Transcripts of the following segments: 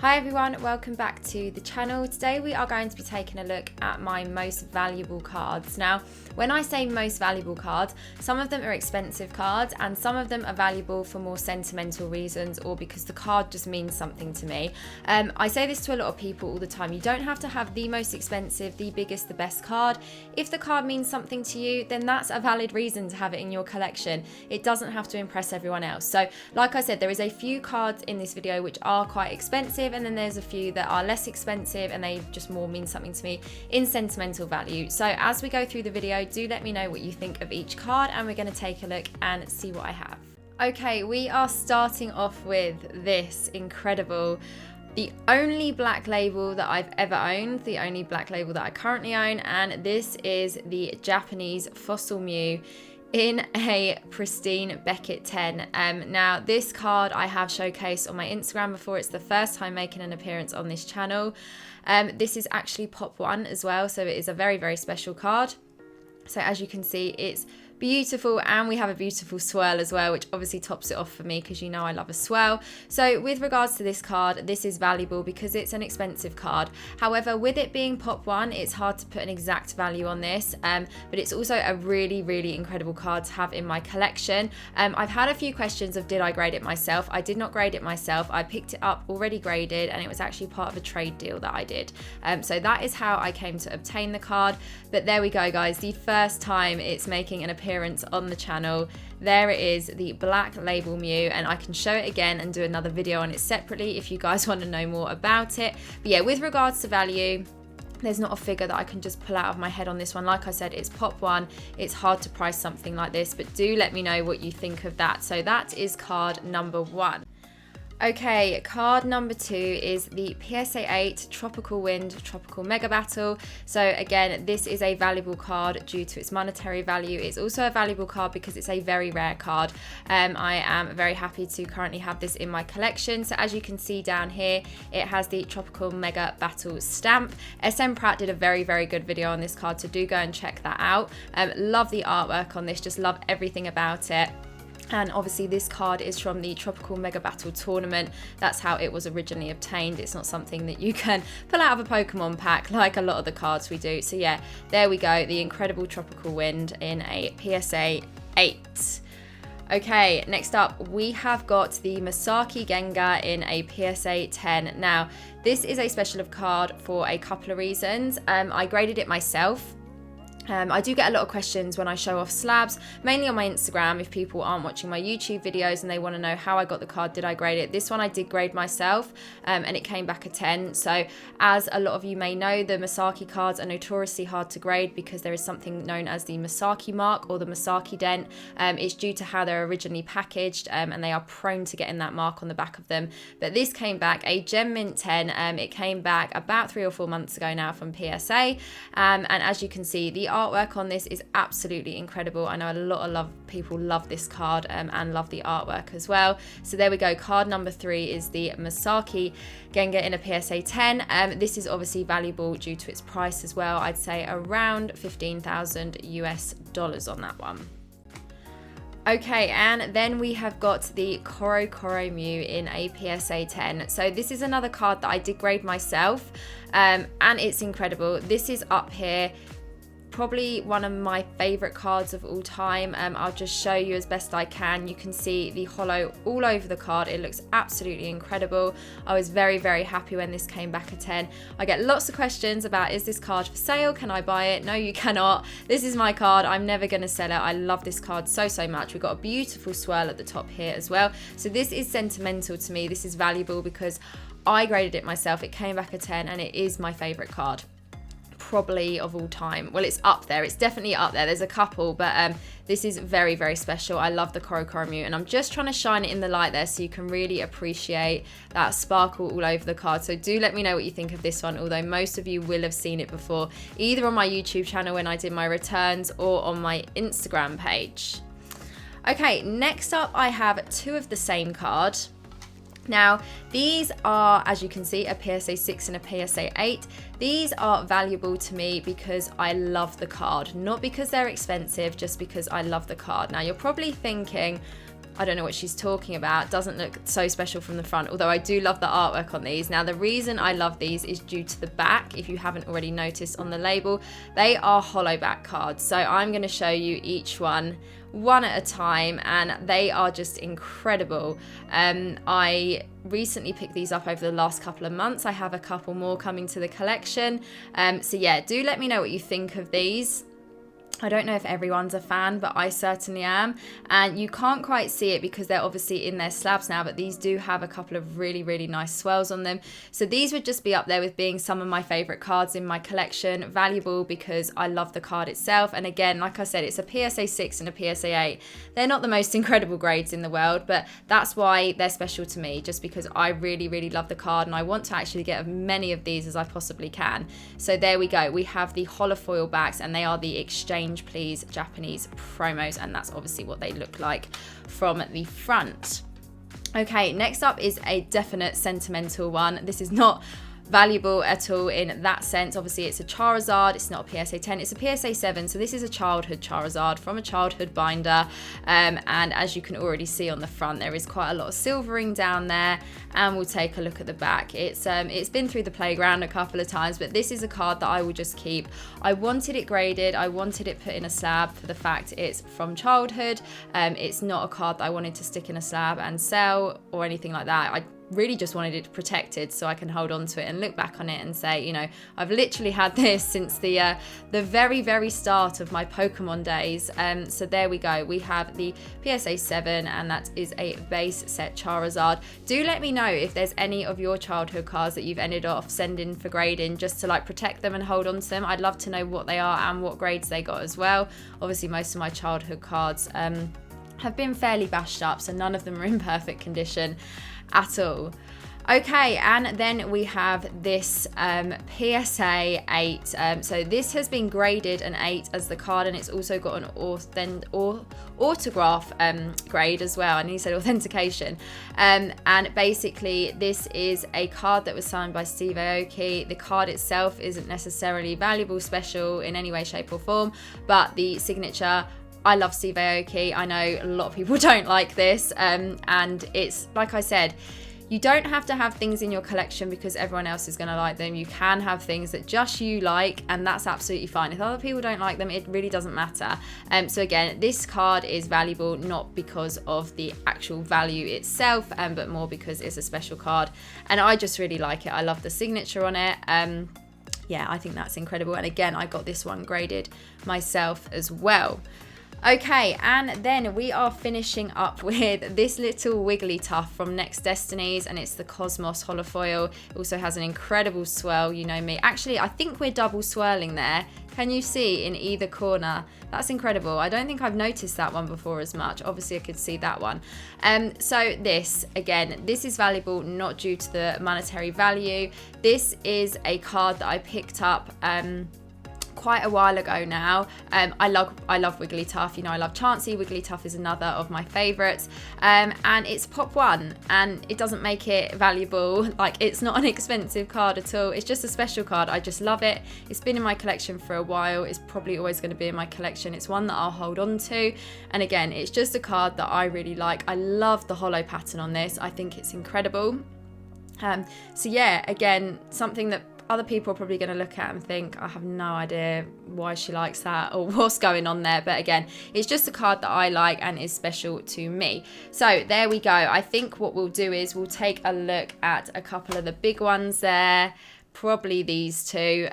Hi everyone, welcome back to the channel. Today we are going to be taking a look at my most valuable cards. Now, when I say most valuable cards, some of them are expensive cards and some of them are valuable for more sentimental reasons or because the card just means something to me. I say this to a lot of people all the time. You don't have to have the most expensive, the biggest, the best card. If the card means something to you, then that's a valid reason to have it in your collection. It doesn't have to impress everyone else. So, like I said, there is a few cards in this video which are quite expensive, and then there's a few that are less expensive and they just more mean something to me in sentimental value. So as we go through the video, do let me know what you think of each card and we're going to take a look and see what I have. Okay, we are starting off with this incredible, the only black label that I've ever owned, the only black label that I currently own, and this is the Japanese Fossil Mew in a pristine Beckett 10. Now this card I have showcased on my Instagram before. It's the first time making an appearance on this channel. This is actually Pop 1 as well, so it is a very, very special card. So as you can see, it's beautiful, and we have a beautiful swirl as well, which obviously tops it off for me because you know I love a swirl. So with regards to this card, this is valuable because it's an expensive card. However, with it being Pop 1, it's hard to put an exact value on this, but it's also a really, really incredible card to have in my collection. I've had a few questions of did I grade it myself. I did not grade it myself. I picked it up already graded, and it was actually part of a trade deal that I did. So that is how I came to obtain the card. But there we go, guys, the first time it's making an appearance on the channel. There it is, the black label Mew, and I can show it again and do another video on it separately if you guys want to know more about it. But yeah, with regards to value, there's not a figure that I can just pull out of my head on this one. Like I said, it's Pop 1. It's hard to price something like this, but do let me know what you think of that. So that is card number 1. Okay, card number 2 is the PSA 8 Tropical Wind Tropical Mega Battle. So again, this is a valuable card due to its monetary value. It's also a valuable card because it's a very rare card. I am very happy to currently have this in my collection. So as you can see down here, it has the Tropical Mega Battle stamp. SM Pratt did a very, very good video on this card, so do go and check that out. Love the artwork on this, just love everything about it. And obviously this card is from the Tropical Mega Battle tournament. That's how it was originally obtained. It's not something that you can pull out of a Pokemon pack like a lot of the cards we do. So yeah, there we go. The incredible Tropical Wind in a PSA 8. Okay, next up we have got the Misaki Gengar in a PSA 10. Now, this is a special card for a couple of reasons. I graded it myself. I do get a lot of questions when I show off slabs, mainly on my Instagram, if people aren't watching my YouTube videos and they want to know how I got the card, did I grade it? This one I did grade myself, and it came back a 10. So as a lot of you may know, the Misaki cards are notoriously hard to grade because there is something known as the Misaki mark or the Misaki dent. It's due to how they're originally packaged, and they are prone to getting that mark on the back of them. But this came back a Gem Mint 10. It came back about 3 or 4 months ago now from PSA, and as you can see, the artwork on this is absolutely incredible. I know a lot of people love this card and love the artwork as well. So there we go. Card number 3 is the Misaki Gengar in a PSA 10. This is obviously valuable due to its price as well. I'd say around 15,000 US dollars on that one. Okay, and then we have got the Koro Mew in a PSA 10. So this is another card that I did grade myself, and it's incredible. This is up here. Probably one of my favorite cards of all time. I'll just show you as best I can. You can see the holo all over the card. It looks absolutely incredible. I was very, very happy when this came back a 10. I get lots of questions about, is this card for sale? Can I buy it? No, you cannot. This is my card. I'm never going to sell it. I love this card so, so much. We've got a beautiful swirl at the top here as well. So this is sentimental to me. This is valuable because I graded it myself. It came back a 10 and it is my favorite card. Probably of all time. Well, it's up there. It's definitely up there. There's a couple, but this is very, very special. I love the Koro Mew, and I'm just trying to shine it in the light there so you can really appreciate that sparkle all over the card. So do let me know what you think of this one, although most of you will have seen it before, either on my YouTube channel when I did my returns or on my Instagram page. Okay, next up I have 2 of the same card. Now, these are, as you can see, a PSA 6 and a PSA 8. These are valuable to me because I love the card, not because they're expensive, just because I love the card. Now, you're probably thinking, I don't know what she's talking about. Doesn't look so special from the front, although I do love the artwork on these. Now, the reason I love these is due to the back. If you haven't already noticed on the label, they are hollow back cards. So I'm going to show you each one at a time, and they are just incredible. I recently picked these up over the last couple of months. I have a couple more coming to the collection. So yeah, do let me know what you think of these. I don't know if everyone's a fan, but I certainly am. And you can't quite see it because they're obviously in their slabs now, but these do have a couple of really, really nice swirls on them. So these would just be up there with being some of my favorite cards in my collection. Valuable because I love the card itself. And again, like I said, it's a PSA 6 and a PSA 8. They're not the most incredible grades in the world, but that's why they're special to me, just because I really, really love the card and I want to actually get as many of these as I possibly can. So there we go. We have the holofoil backs, and they are the Exchange Please Japanese promos, and that's obviously what they look like from the front. Okay, next up is a definite sentimental one. This is not valuable at all in that sense. Obviously, it's a Charizard. It's not a PSA 10. It's a PSA 7. So this is a childhood Charizard from a childhood binder. And as you can already see on the front, there is quite a lot of silvering down there. And we'll take a look at the back. It's been through the playground a couple of times, but this is a card that I will just keep. I wanted it graded. I wanted it put in a slab for the fact it's from childhood. It's not a card that I wanted to stick in a slab and sell or anything like that. I really just wanted it protected so I can hold on to it and look back on it and say, you know, I've literally had this since the very, very start of my Pokemon days. So there we go. We have the PSA 7, and that is a base set Charizard. Do let me know if there's any of your childhood cards that you've ended off sending for grading just to like protect them and hold on to them. I'd love to know what they are and what grades they got as well. Obviously, most of my childhood cards have been fairly bashed up, so none of them are in perfect condition at all. Okay, and then we have this PSA 8. So this has been graded an 8 as the card, and it's also got an autograph grade as well. And he said authentication. And basically, this is a card that was signed by Steve Aoki. The card itself isn't necessarily valuable, special in any way, shape, or form, but the signature. I love Steve Aoki. I know a lot of people don't like this, and it's like I said, you don't have to have things in your collection because everyone else is going to like them. You can have things that just you like, and that's absolutely fine. If other people don't like them, it really doesn't matter. So again, this card is valuable not because of the actual value itself, but more because it's a special card, and I just really like it. I love the signature on it. Yeah, I think that's incredible. And again, I got this one graded myself as well. Okay, and then we are finishing up with this little Wigglytuff from Next Destinies, and it's the Cosmos holofoil. It also has an incredible swirl, you know me. Actually, I think we're double swirling there. Can you see in either corner? That's incredible. I don't think I've noticed that one before as much. Obviously, I could see that one. So this, again, this is valuable not due to the monetary value. This is a card that I picked up quite a while ago now. I love Wigglytuff. You know, I love Chansey. Wigglytuff is another of my favorites, and it's pop 1, and it doesn't make it valuable. Like, it's not an expensive card at all. It's just a special card. I just love it. It's been in my collection for a while. It's probably always going to be in my collection. It's one that I'll hold on to, and again, it's just a card that I really like. I love the holo pattern on this. I think it's incredible. So yeah, again, something that other people are probably going to look at and think, I have no idea why she likes that or what's going on there. But again, it's just a card that I like and is special to me. So there we go. I think what we'll do is we'll take a look at a couple of the big ones there. Probably these two.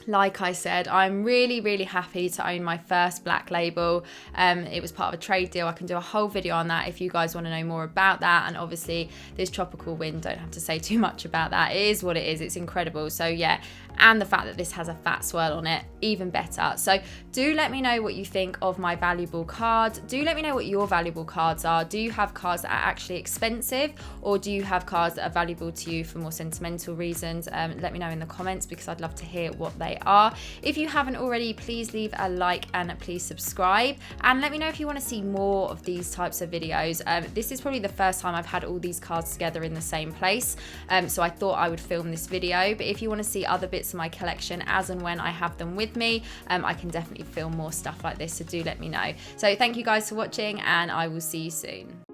Like I said, I'm really, really happy to own my first black label. It was part of a trade deal. I can do a whole video on that if you guys want to know more about that. And obviously, this tropical wind, don't have to say too much about that. It is what it is. It's incredible. So yeah, and the fact that this has a fat swirl on it, even better. So do let me know what you think of my valuable cards. Do let me know what your valuable cards are. Do you have cards that are actually expensive, or do you have cards that are valuable to you for more sentimental reasons? Let me know in the comments because I'd love to hear what they they are. If you haven't already, please leave a like and please subscribe, and let me know if you want to see more of these types of videos. This is probably the first time I've had all these cards together in the same place, so I thought I would film this video. But if you want to see other bits of my collection as and when I have them with me, I can definitely film more stuff like this, so do let me know. So thank you guys for watching, and I will see you soon.